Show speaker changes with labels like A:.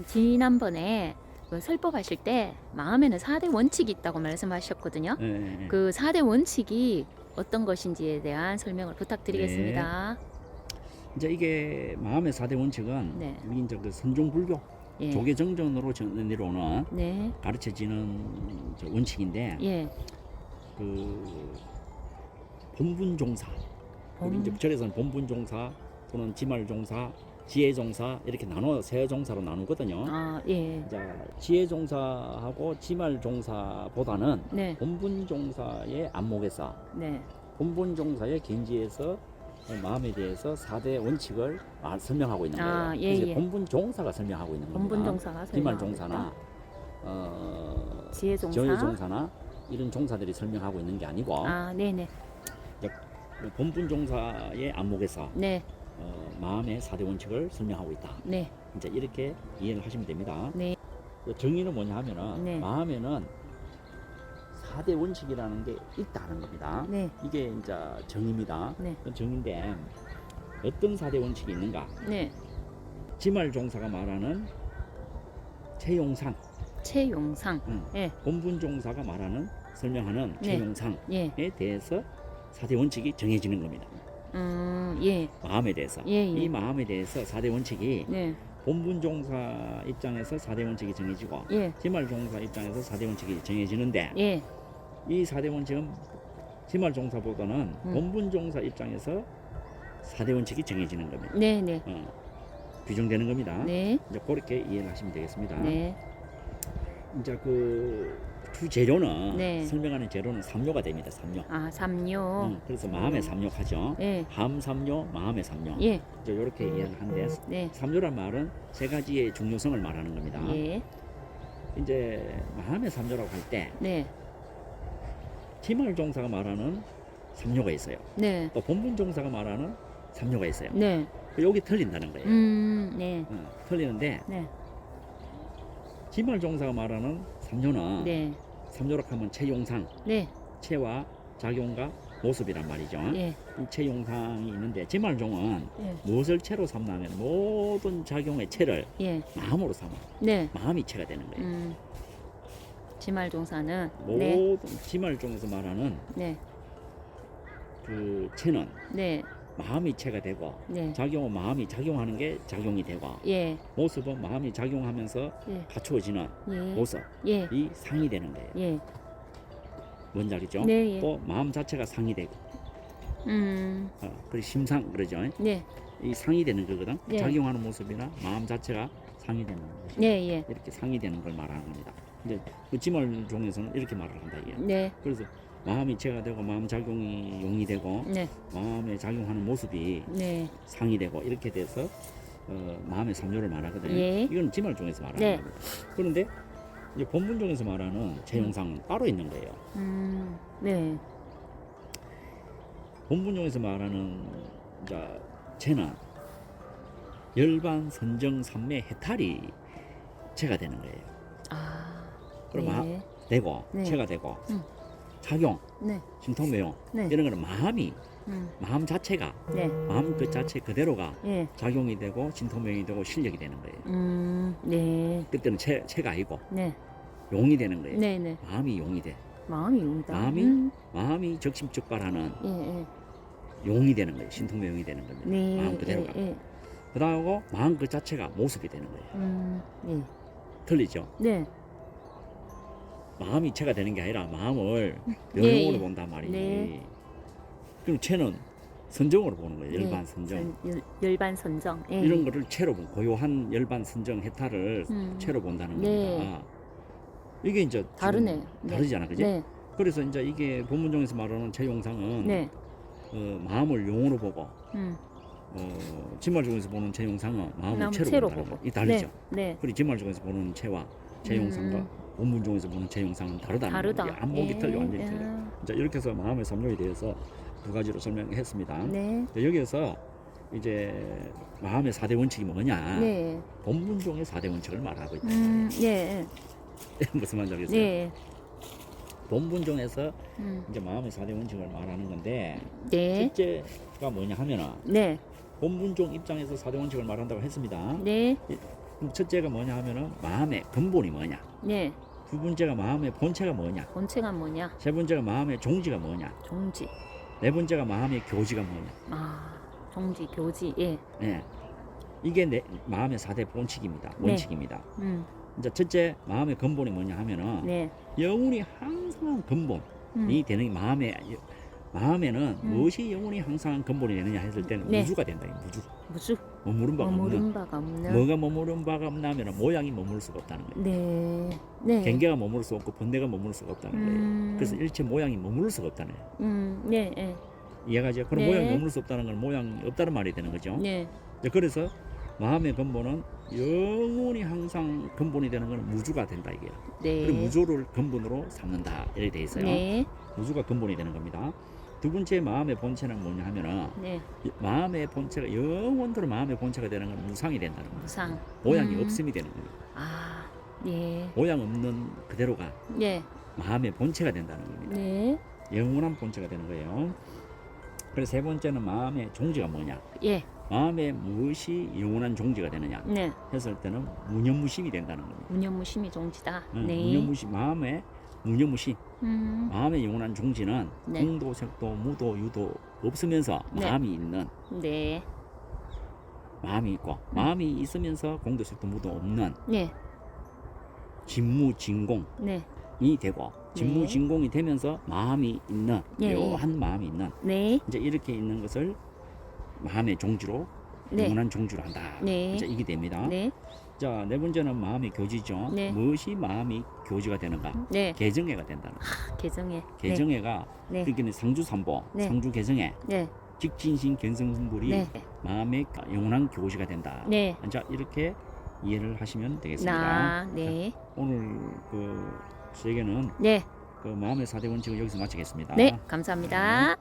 A: 지난번에 그 설법하실 때 마음에는 4대 원칙이 있다고 말씀하셨거든요.
B: 네.
A: 그 4대 원칙이 어떤 것인지에 대한 설명을 부탁드리겠습니다.
B: 이제 이게 마음의 4대 원칙은
A: 네.
B: 우리 이제 그 선종불교
A: 예.
B: 조계정전으로 내려오는
A: 네.
B: 가르쳐지는 원칙인데
A: 예.
B: 그 본분종사 우리 이제 절에서는 본분종사 또는 지말종사 지혜종사 이렇게 나눠 세 종사로 나누거든요.
A: 아, 예.
B: 자, 지혜종사하고 지말종사보다는
A: 네.
B: 본분종사의 안목에서
A: 네.
B: 본분종사의 견지에서 마음에 대해서 4대 원칙을 설명하고 있는 거예요.
A: 아, 예,
B: 그래서
A: 예.
B: 본분종사가 설명하고 있는 겁니다.
A: 본분종사가
B: 지말종사나
A: 지혜종사.
B: 지혜종사나 이런 종사들이 설명하고 있는 게 아니고
A: 아, 네네.
B: 본분종사의 안목에서
A: 네.
B: 마음의 4대 원칙을 설명하고 있다.
A: 네.
B: 이제 이렇게 이해를 하시면 됩니다.
A: 네.
B: 정의는 뭐냐 하면은
A: 네.
B: 마음에는 4대 원칙이라는 게 있다는 겁니다.
A: 네.
B: 이게 이제 정의입니다.
A: 네.
B: 정의인데 어떤 4대 원칙이 있는가?
A: 네.
B: 지말종사가 말하는 채용상,
A: 채용상. 예.
B: 본분종사가 말하는 설명하는
A: 네.
B: 채용상에
A: 예.
B: 대해서 4대 원칙이 정해지는 겁니다.
A: 예.
B: 마음에 대해서.
A: 예, 예.
B: 이 마음에 대해서 4대 원칙이
A: 네.
B: 본분종사 입장에서 4대 원칙이 정해지고
A: 예.
B: 지말종사 입장에서 4대 원칙이 정해지는데
A: 예.
B: 이 4대 원칙은 지말종사보다는 본분종사 입장에서 4대 원칙이 정해지는 겁니다.
A: 네, 네.
B: 규정되는 겁니다.
A: 네.
B: 이제 그렇게 이해를 하시면 되겠습니다.
A: 네.
B: 이제 그 주재료는
A: 네.
B: 설명하는 재료는 삼료가 됩니다. 삼료.
A: 아, 삼료.
B: 그래서 마음의 삼료하죠.
A: 예.
B: 함삼료, 마음의 삼료.
A: 예.
B: 이제 이렇게 이해를 하는데
A: 네.
B: 삼료란 말은 세 가지의 중요성을 말하는 겁니다.
A: 예.
B: 이제 마음의 삼료라고 할 때
A: 네.
B: 지말종사가 말하는 삼료가 있어요.
A: 네.
B: 또 본분종사가 말하는 삼료가 있어요.
A: 네.
B: 여기 틀린다는 거예요.
A: 네.
B: 틀리는데
A: 네.
B: 지말종사가 말하는 삼료는
A: 네.
B: 삼료라고 하면 체용상,
A: 네.
B: 체와 작용과 모습이란 말이죠.
A: 예.
B: 이 체용상이 있는데 지말종은
A: 예.
B: 무엇을 체로 삼나면 모든 작용의 체를
A: 예.
B: 마음으로 삼아.
A: 네.
B: 마음이 체가 되는 거예요.
A: 지말종사는 네.
B: 모든 지말종에서 말하는
A: 네.
B: 그 체는
A: 네.
B: 마음이 체가 되고
A: 네.
B: 작용은 마음이 작용하는 게 작용이 되고
A: 예.
B: 모습은 마음이 작용하면서
A: 예.
B: 갖추어지는
A: 예.
B: 모습
A: 예.
B: 이 상이 되는 거예요.
A: 예.
B: 뭔지 알겠죠?
A: 네, 예.
B: 또 마음 자체가 상이 되고 그리고 심상 그러죠.
A: 네.
B: 이 상이 되는 거거든.
A: 예.
B: 작용하는 모습이나 마음 자체가 상이 되는 거죠.
A: 네, 예.
B: 이렇게 상이 되는 걸 말하는 겁니다. 근데 그 지말종에서는 이렇게 말을 한다 이게.
A: 네.
B: 그래서 마음이 체가 되고 마음 작용이 용이 되고
A: 네.
B: 마음에 작용하는 모습이
A: 네.
B: 상이 되고 이렇게 돼서 마음의 삼료를 말하거든요.
A: 예.
B: 이건 지말종에서 말하는
A: 네.
B: 겁니다. 그런데 이제 본분종에서 말하는 채용상은 따로 있는 거예요.
A: 네.
B: 본분종에서 말하는 이제 체는 열반, 선정, 삼매, 해탈이 체가 되는 거예요.
A: 아.
B: 그럼
A: 네.
B: 되고
A: 네.
B: 체가 되고
A: 음.
B: 작용,
A: 네.
B: 신통매용
A: 네.
B: 이런 거는 마음이
A: 음.
B: 마음 자체가
A: 네.
B: 마음 그 자체 그대로가
A: 예.
B: 작용이 되고 신통매용이 되고 실력이 되는 거예요.
A: 네.
B: 그때는 체가 아니고
A: 네.
B: 용이 되는 거예요.
A: 네, 네.
B: 마음이 용이 돼.
A: 마음이 용이다.
B: 마음이 적심적발하는
A: 예, 예.
B: 용이 되는 거예요. 신통매용이 되는 겁니다.
A: 네.
B: 마음 그대로가.
A: 예, 예.
B: 그다음에 마음 그 자체가 모습이 되는 거예요.
A: 예.
B: 틀리죠?
A: 네.
B: 마음이 체가 되는 게 아니라 마음을
A: 예,
B: 영용으로
A: 예.
B: 본단 말이지.
A: 네.
B: 그럼 체는 선정으로 보는 거예요.
A: 네.
B: 열반 선정.
A: 열반 선정. 예.
B: 이런 거를 체로 보고 고요한 열반 선정 해탈을 체로 본다는
A: 네.
B: 겁니다. 이게 이제
A: 다르네.
B: 지금
A: 네.
B: 다르잖아, 그지?
A: 네.
B: 그래서 이제 이게 본문종에서 말하는 체용상은
A: 네.
B: 마음을 용으로 보고
A: 음.
B: 지말종에서 보는 체용상은 마음을
A: 마음을
B: 체로
A: 체로
B: 본다는
A: 보고.
B: 거예요. 이 다르죠.
A: 네. 네.
B: 그리고 지말종에서 보는 체와 체용상과 본문종에서 보는 체용상은 다르다는
A: 다르다.
B: 거예요. 안목이 틀려, 완전히
A: 예.
B: 틀려. 자, 이렇게 해서 마음의 삼료에 대해서 두 가지로 설명했습니다.
A: 네.
B: 여기에서 이제 마음의 4대 원칙이 뭐냐?
A: 네.
B: 본문종의 4대 원칙을 말하고 있다.
A: 예.
B: 무슨 말인지 알겠어요?
A: 네.
B: 본문종에서 이제 마음의 4대 원칙을 말하는 건데
A: 네.
B: 첫째가 뭐냐 하면은
A: 네.
B: 본문종 입장에서 4대 원칙을 말한다고 했습니다.
A: 네.
B: 그럼 첫째가 뭐냐 하면은 마음의 근본이 뭐냐.
A: 네.
B: 두 번째가 마음의 본체가 뭐냐.
A: 본체가 뭐냐?
B: 세 번째가 마음의 종지가 뭐냐.
A: 종지.
B: 네 번째가 마음의 교지가 뭐냐.
A: 아, 종지, 교지. 예.
B: 네. 이게 마음의 4대 본칙입니다. 원칙입니다. 이제 첫째 마음의 근본이 뭐냐 하면은
A: 네.
B: 영혼이 항상 근본이 되는 마음에는 무엇이 영혼이 항상 근본이 되느냐 했을 때는
A: 네.
B: 무주가 된다. 무주.
A: 무주.
B: 머무른 바가
A: 머무른
B: 없는.
A: 바가 없는.
B: 뭐가 머무른 바가 없냐면 모양이 머무를 수가 없다는 거예요.
A: 네. 네.
B: 경계가 머무를 수 없고 번뇌가 머무를 수가 없다는 거예요. 그래서 일체 모양이 머무를 수가 없다는 거예요.
A: 네. 네.
B: 이해가죠? 그럼
A: 네.
B: 모양이 머무를 수 없다는 건 모양이 없다는 말이 되는 거죠.
A: 네.
B: 그래서 마음의 근본은 영원히 항상 근본이 되는 것은 무주가 된다 이게요.
A: 네.
B: 그리고 무주를 근본으로 삼는다 이렇게 돼 있어요.
A: 네.
B: 무주가 근본이 되는 겁니다. 두 번째 마음의 본체는 뭐냐 하면은
A: 네.
B: 마음의 본체가 영원토록 마음의 본체가 되는 건 무상이 된다는 거예요.
A: 무상.
B: 모양이 없음이 되는 거예요.
A: 아, 네.
B: 모양 없는 그대로가
A: 네.
B: 마음의 본체가 된다는 겁니다.
A: 네.
B: 영원한 본체가 되는 거예요. 그래서 세 번째는 마음의 종지가 뭐냐?
A: 예.
B: 마음에 무엇이 영원한 종지가 되느냐
A: 네.
B: 했을 때는 무념무심이 된다는 겁니다.
A: 무념무심이 종지다. 네.
B: 무념무심, 마음의 무념무심, 마음의 영원한 종지는
A: 네.
B: 공도, 색도, 무도, 유도 없으면서
A: 네.
B: 마음이 있는,
A: 네.
B: 마음이 있고 마음이 있으면서 공도, 색도, 무도 없는
A: 네.
B: 진무진공이
A: 네.
B: 되고 진무진공이 되면서 마음이 있는
A: 예,
B: 묘한 마음이 있는
A: 네.
B: 이제 이렇게 있는 것을 마음의 종지로
A: 네.
B: 영원한 종지로 한다.
A: 네.
B: 이제 이게 됩니다.
A: 네.
B: 자, 네 번째는 마음의 교지죠.
A: 네.
B: 무엇이 마음이 교지가 되는가?
A: 네.
B: 개정애가 된다는 거.
A: 개정해.
B: 개정애가
A: 네.
B: 그러니까 상주삼보,
A: 네.
B: 상주 개정애,
A: 네.
B: 직진신 견성분불이
A: 네.
B: 마음의 영원한 교지가 된다.
A: 네.
B: 자, 이렇게 이해를 하시면 되겠습니다.
A: 나. 네.
B: 오늘 그 세계는
A: 네.
B: 그 마음의 4대 원칙을 여기서 마치겠습니다.
A: 네. 감사합니다.